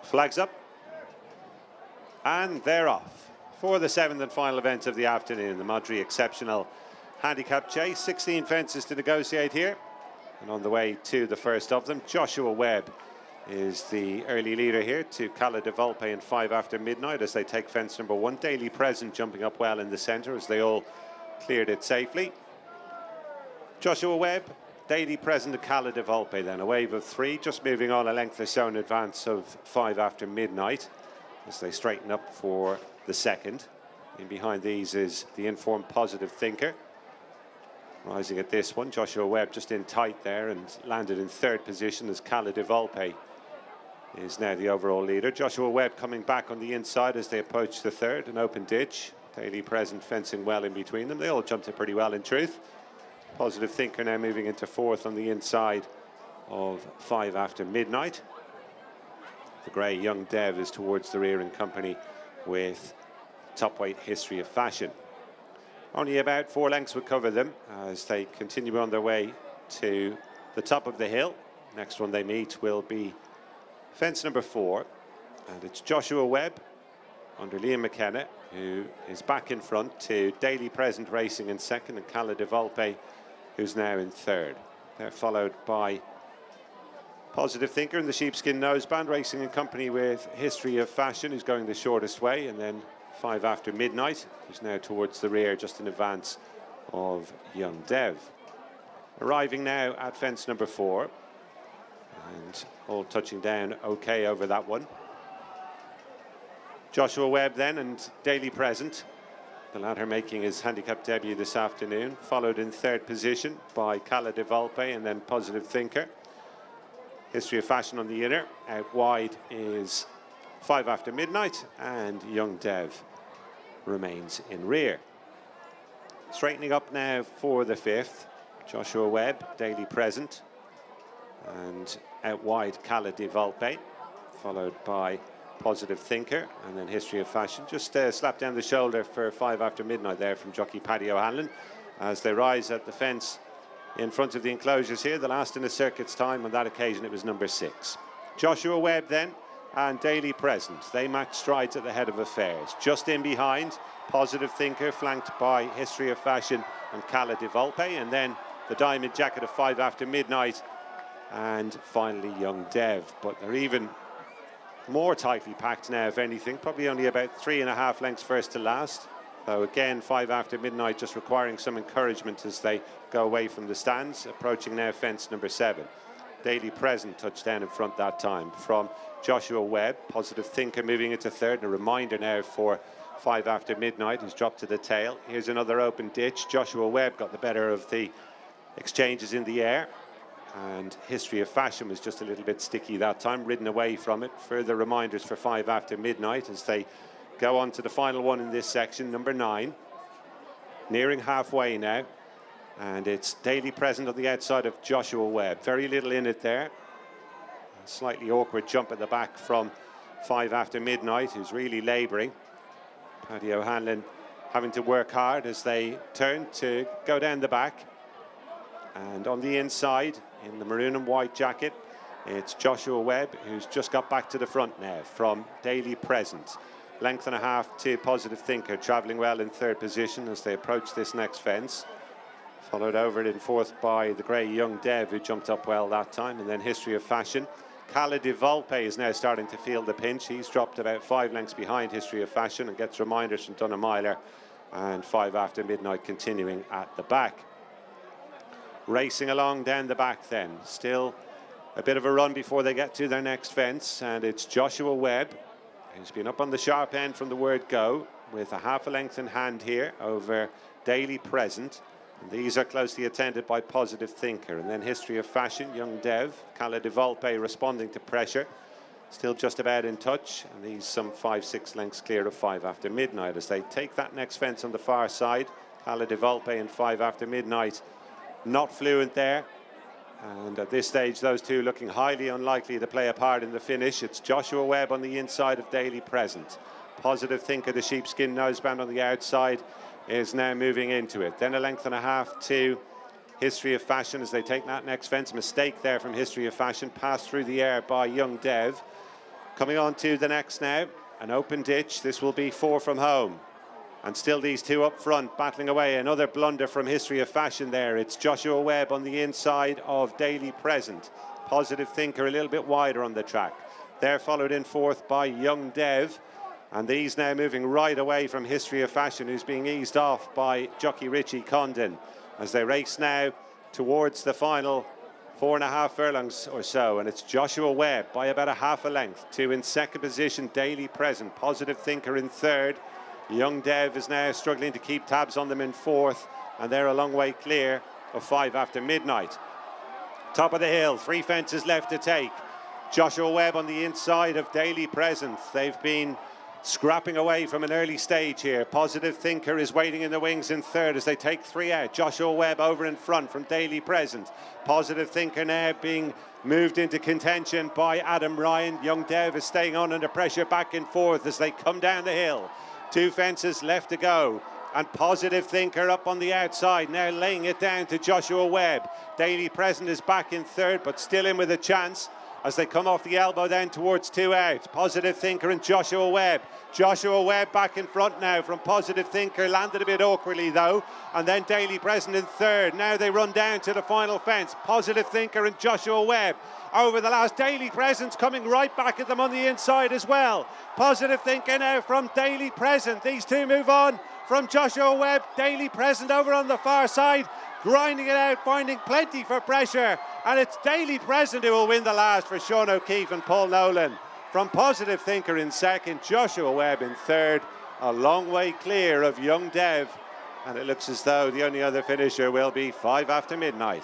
Flags up. And they're off for the 7th and final event of the afternoon, the Madri Exceptional Handicap Chase. 16 fences to negotiate here. And on the way to the first of them, Joshua Webb is the early leader here to Cala de Volpe in 5 after midnight as they take fence number 1. Daily Present jumping up well in the centre as they all cleared it safely. Joshua Webb, Daily Present to Cala de Volpe then. A wave of 3, just moving on a length or so in advance of 5 after midnight as they straighten up for the second. In behind these is the informed Positive Thinker. Rising at this one, Joshua Webb just in tight there and landed in 3rd position as Cala de Volpe is now the overall leader. Joshua Webb coming back on the inside as they approach the 3rd, an open ditch. Daily Present fencing well in between them. They all jumped it pretty well in truth. Positive Thinker now moving into 4th on the inside of 5 after midnight. The grey Young Dev is towards the rear in company with top weight History of Fashion. Only about 4 lengths would cover them as they continue on their way to the top of the hill. Next one they meet will be fence number 4, and it's Joshua Webb under Liam McKenna, who is back in front to Daily Present racing in 2nd, and Cala de Volpe, who's now in 3rd. They're followed by Positive Thinker in the sheepskin noseband racing in company with History of Fashion, who's going the shortest way, and then 5 after midnight, who's now towards the rear just in advance of Young Dev. Arriving now at fence number 4, and all touching down okay over that one. Joshua Webb then and Daily Present, the latter making his handicap debut this afternoon, followed in 3rd position by Cala de Volpe and then Positive Thinker. History of Fashion on the inner. Out wide is 5 after midnight, and Young Dev remains in rear. Straightening up now for the 5th, Joshua Webb, Daily Present, and out wide Cala de Volpe, followed by Positive Thinker, and then History of Fashion. Just slap down the shoulder for 5 after midnight there from jockey Paddy O'Hanlon as they rise at the fence in front of the enclosures here. The last in the circuit's time, on that occasion it was number 6. Joshua Webb then and Daily Present, they match strides at the head of affairs. Just in behind, Positive Thinker, flanked by History of Fashion and Cala de Volpe, and then the diamond jacket of 5 after midnight, and finally Young Dev. But they're even more tightly packed now, if anything, probably only about 3.5 lengths first to last. So again, 5 after midnight just requiring some encouragement as they go away from the stands. Approaching now fence number 7. Daily Present touchdown in front that time from Joshua Webb. Positive Thinker moving into 3rd. And a reminder now for 5 after midnight, who's dropped to the tail. Here's another open ditch. Joshua Webb got the better of the exchanges in the air, and History of Fashion was just a little bit sticky that time, ridden away from it. Further reminders for 5 after midnight as they go on to the final one in this section, number 9. Nearing halfway now, and it's Daily Present on the outside of Joshua Webb. Very little in it there. A slightly awkward jump at the back from 5 after midnight, who's really labouring. Paddy O'Hanlon having to work hard as they turn to go down the back. And on the inside, in the maroon and white jacket, it's Joshua Webb, who's just got back to the front now from Daily Present. Length and a half to Positive Thinker, travelling well in 3rd position as they approach this next fence. Followed over it in 4th by the grey Young Dev, who jumped up well that time, and then History of Fashion. Cala de Volpe is now starting to feel the pinch. He's dropped about 5 lengths behind History of Fashion and gets reminders from Dunamiler, and 5 after midnight continuing at the back. Racing along down the back then. Still a bit of a run before they get to their next fence, and it's Joshua Webb, who's been up on the sharp end from the word go, with a half a length in hand here over Daily Present. And these are closely attended by Positive Thinker, and then History of Fashion, Young Dev, Cala de Volpe responding to pressure, still just about in touch, and these some 5-6 lengths clear of 5 after midnight as they take that next fence on the far side. Cala de Volpe and 5 after midnight not fluent there, and at this stage those two looking highly unlikely to play a part in the finish. It's Joshua Webb on the inside of Daily Present. Positive Thinker, the sheepskin noseband on the outside, is now moving into it. Then a length and a half to History of Fashion as they take that next fence. Mistake there from History of Fashion, passed through the air by Young Dev. Coming on to the next now, an open ditch. This will be 4 from home. And still these two up front battling away. Another blunder from History of Fashion there. It's Joshua Webb on the inside of Daily Present. Positive Thinker a little bit wider on the track. They're followed in 4th by Young Dev. And these now moving right away from History of Fashion, who's being eased off by jockey Richie Condon as they race now towards the final 4.5 furlongs or so. And it's Joshua Webb by about a half a length to in 2nd position Daily Present. Positive Thinker in 3rd. Young Dev is now struggling to keep tabs on them in 4th, and they're a long way clear of 5 after midnight. Top of the hill, 3 fences left to take. Joshua Webb on the inside of Daily Present. They've been scrapping away from an early stage here. Positive Thinker is waiting in the wings in 3rd as they take 3 out. Joshua Webb over in front from Daily Present. Positive Thinker now being moved into contention by Adam Ryan. Young Dev is staying on under pressure back in 4th as they come down the hill. 2 fences left to go, and Positive Thinker up on the outside, now laying it down to Joshua Webb. Daily Present is back in 3rd, but still in with a chance as they come off the elbow down towards 2 out. Positive Thinker and Joshua Webb. Joshua Webb back in front now from Positive Thinker, landed a bit awkwardly though, and then Daily Present in 3rd. Now they run down to the final fence. Positive Thinker and Joshua Webb over the last. Daily Present's coming right back at them on the inside as well. Positive Thinker now from Daily Present. These two move on from Joshua Webb. Daily Present over on the far side, grinding it out, finding plenty for pressure, and it's Daily Present who will win the last for Sean O'Keefe and Paul Nolan. From Positive Thinker in 2nd, Joshua Webb in 3rd, a long way clear of Young Dev, and it looks as though the only other finisher will be 5 after midnight.